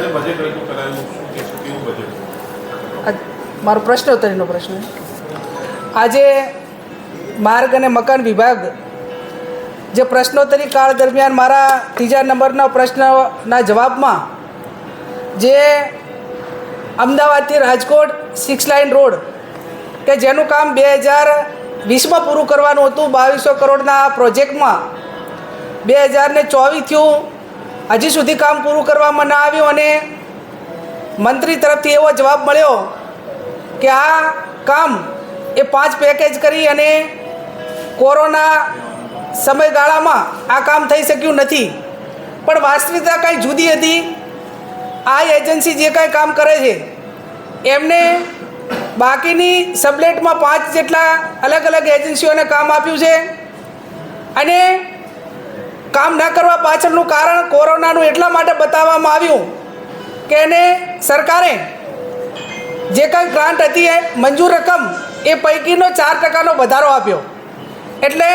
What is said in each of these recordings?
આજે બજેટ રજૂ કરાયું, શું કહેશો, કેવું બજેટ? મારો પ્રશ્નોત્તરીનો પ્રશ્ન. આજે માર્ગ અને મકાન વિભાગ જે પ્રશ્નોત્તરી કાળ દરમિયાન મારા 3જા નંબરના પ્રશ્નના જવાબમાં જે અમદાવાદથી રાજકોટ 6 લાઇન રોડ કે જેનું કામ 2020માં પૂરું કરવાનું હતું 2200 કરોડના પ્રોજેક્ટમાં 2024 થયું, હજી સુધી કામ પૂરું કરવામાં ના આવ્યું અને મંત્રી તરફથી એવો જવાબ મળ્યો કે આ કામ એ 5 પેકેજ કરી અને કોરોના સમયગાળામાં આ કામ થઈ શક્યું નથી. પણ વાસ્તવિકતા કંઈ જુદી હતી. આ એજન્સી જે કાંઈ કામ કરે છે એમને બાકીની સબલેટમાં 5 જેટલા અલગ અલગ એજન્સીઓને કામ આપ્યું છે અને કામ ન કરવા પાછળનું કારણ કોરોનાનું એટલા માટે બતાવવામાં આવ્યું કે એને સરકારે જે કાંઈ ગ્રાન્ટ હતી એ મંજૂર રકમ એ પૈકીનો 4%નો વધારો આપ્યો. એટલે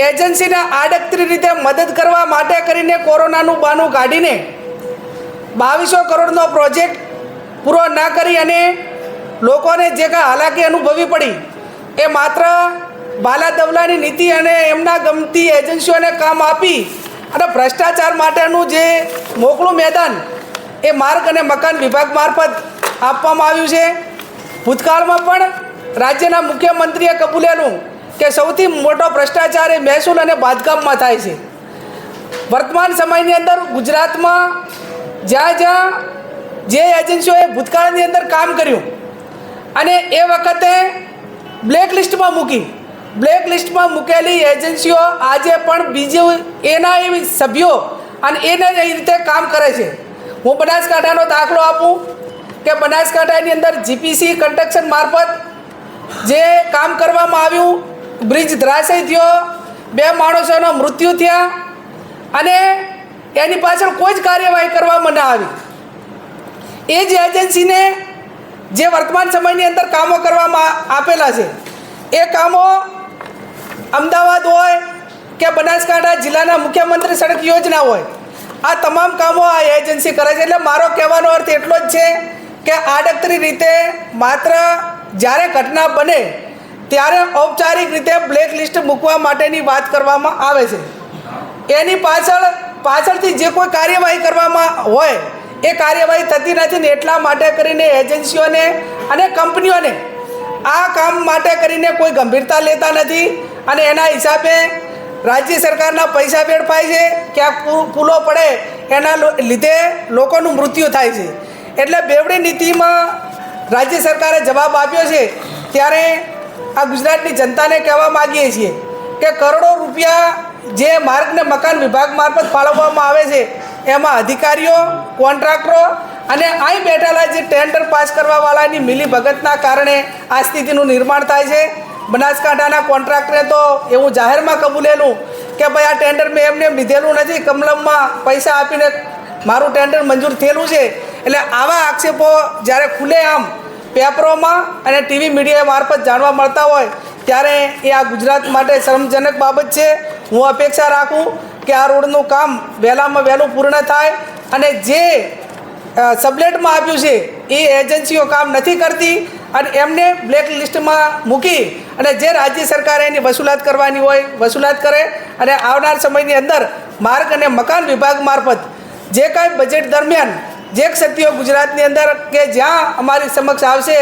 એજન્સીને આડકતરી રીતે મદદ કરવા માટે કરીને કોરોનાનું બહાનું કાઢીને 2200 કરોડનો પ્રોજેક્ટ પૂરો ના કરી અને લોકોને જે કાંઈ હાલાકી અનુભવવી પડી એ માત્ર બાલાદવલાની નીતિ અને એમના ગમતી એજન્સીઓને કામ આપી અને ભ્રષ્ટાચાર માટેનું જે મોકળું મેદાન એ માર્ગ અને મકાન વિભાગ મારફત આપવામાં આવ્યું છે. ભૂતકાળમાં પણ રાજ્યના મુખ્યમંત્રીએ કબૂલેલું કે સૌથી મોટો ભ્રષ્ટાચાર એ મહેસૂલ અને બાંધકામમાં થાય છે. વર્તમાન સમયની અંદર ગુજરાતમાં જ્યાં જે એજન્સીઓએ ભૂતકાળની અંદર કામ કર્યું અને એ વખતે બ્લેકલિસ્ટમાં બ્લેકલિસ્ટમાં મૂકેલી એજન્સીઓ આજે પણ બીજી એના એવી સભ્યો અને એના એ રીતે કામ કરે છે. હું બનાસકાંઠાનો દાખલો આપું કે બનાસકાંઠાની અંદર જીપીસી કન્સ્ટ્રક્શન મારફત જે કામ કરવામાં આવ્યું, બ્રિજ ધરાશય થયો, 2 માણસોના મૃત્યુ થયા અને એની પાછળ કોઈ જ કાર્યવાહી કરવામાં ન આવી. એ જ એજન્સીને જે વર્તમાન સમયની અંદર કામો કરવામાં આપેલા છે એ કામો અમદાવાદ હોય કે બનાસકાંઠા જિલ્લાના મુખ્યમંત્રી સડક યોજના હોય, આ તમામ કામો આ એજન્સી કરે છે. એટલે મારો કહેવાનો અર્થ એટલો જ છે કે આડકતરી રીતે માત્ર જ્યારે ઘટના બને ત્યારે ઔપચારિક રીતે બ્લેકલિસ્ટ મૂકવા માટેની વાત કરવામાં આવે છે. એની પાછળથી જે કોઈ કાર્યવાહી કરવામાં હોય એ કાર્યવાહી થતી નથી ને એટલા માટે કરીને એજન્સીઓને અને કંપનીઓને આ કામ માટે કરીને કોઈ ગંભીરતા લેતા નથી અને એના હિસાબે રાજ્ય સરકારના પૈસા વેડફાય છે. ક્યાંક પુલો પડે એના લીધે લોકોનું મૃત્યુ થાય છે. એટલે બેવડી નીતિમાં રાજ્ય સરકારે જવાબ આપ્યો છે. ત્યારે આ ગુજરાતની જનતાને કહેવા માગીએ છીએ કે કરોડો રૂપિયા જે માર્ગ ને મકાન વિભાગ મારફત ફાળવવામાં આવે છે એમાં અધિકારીઓ, કોન્ટ્રાક્ટરો અને અહીં બેઠેલા જે ટેન્ડર પાસ કરવાવાળાની મિલીભગતના કારણે આ સ્થિતિનું નિર્માણ થાય છે. બનાસકાંઠાના કોન્ટ્રાક્ટરે તો એવું જાહેરમાં કબૂલેલું કે ભાઈ આ ટેન્ડર મેં એમને લીધેલું નથી, કમલમમાં પૈસા આપીને મારું ટેન્ડર મંજૂર થયેલું છે. એટલે આવા આક્ષેપો જ્યારે ખુલ્લેઆમ પેપરોમાં અને ટીવી મીડિયા મારફત જાણવા મળતા હોય ત્યારે એ આ ગુજરાત માટે શરમજનક બાબત છે. હું અપેક્ષા રાખું કે આ રોડનું કામ વહેલામાં વહેલું પૂર્ણ થાય અને જે સબલેટમાં આપ્યું છે એ એજન્સીઓ કામ નથી કરતી અને એમને બ્લેક લિસ્ટમાં મૂકી અને જે રાજ્ય સરકારે એની વસૂલાત કરવાની હોય વસૂલાત કરે અને આવનાર સમયની અંદર માર્ગ અને મકાન વિભાગ મારફત જે કાંઈ બજેટ દરમિયાન જે ક્ષતિઓ ગુજરાતની અંદર કે જ્યાં અમારી સમક્ષ આવશે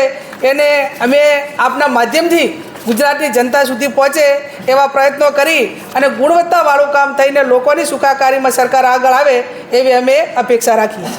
એને અમે આપના માધ્યમથી ગુજરાતની જનતા સુધી પહોંચે એવા પ્રયત્નો કરી અને ગુણવત્તાવાળું કામ થઈને લોકોની સુખાકારીમાં સરકાર આગળ આવે એવી અમે અપેક્ષા રાખીએ.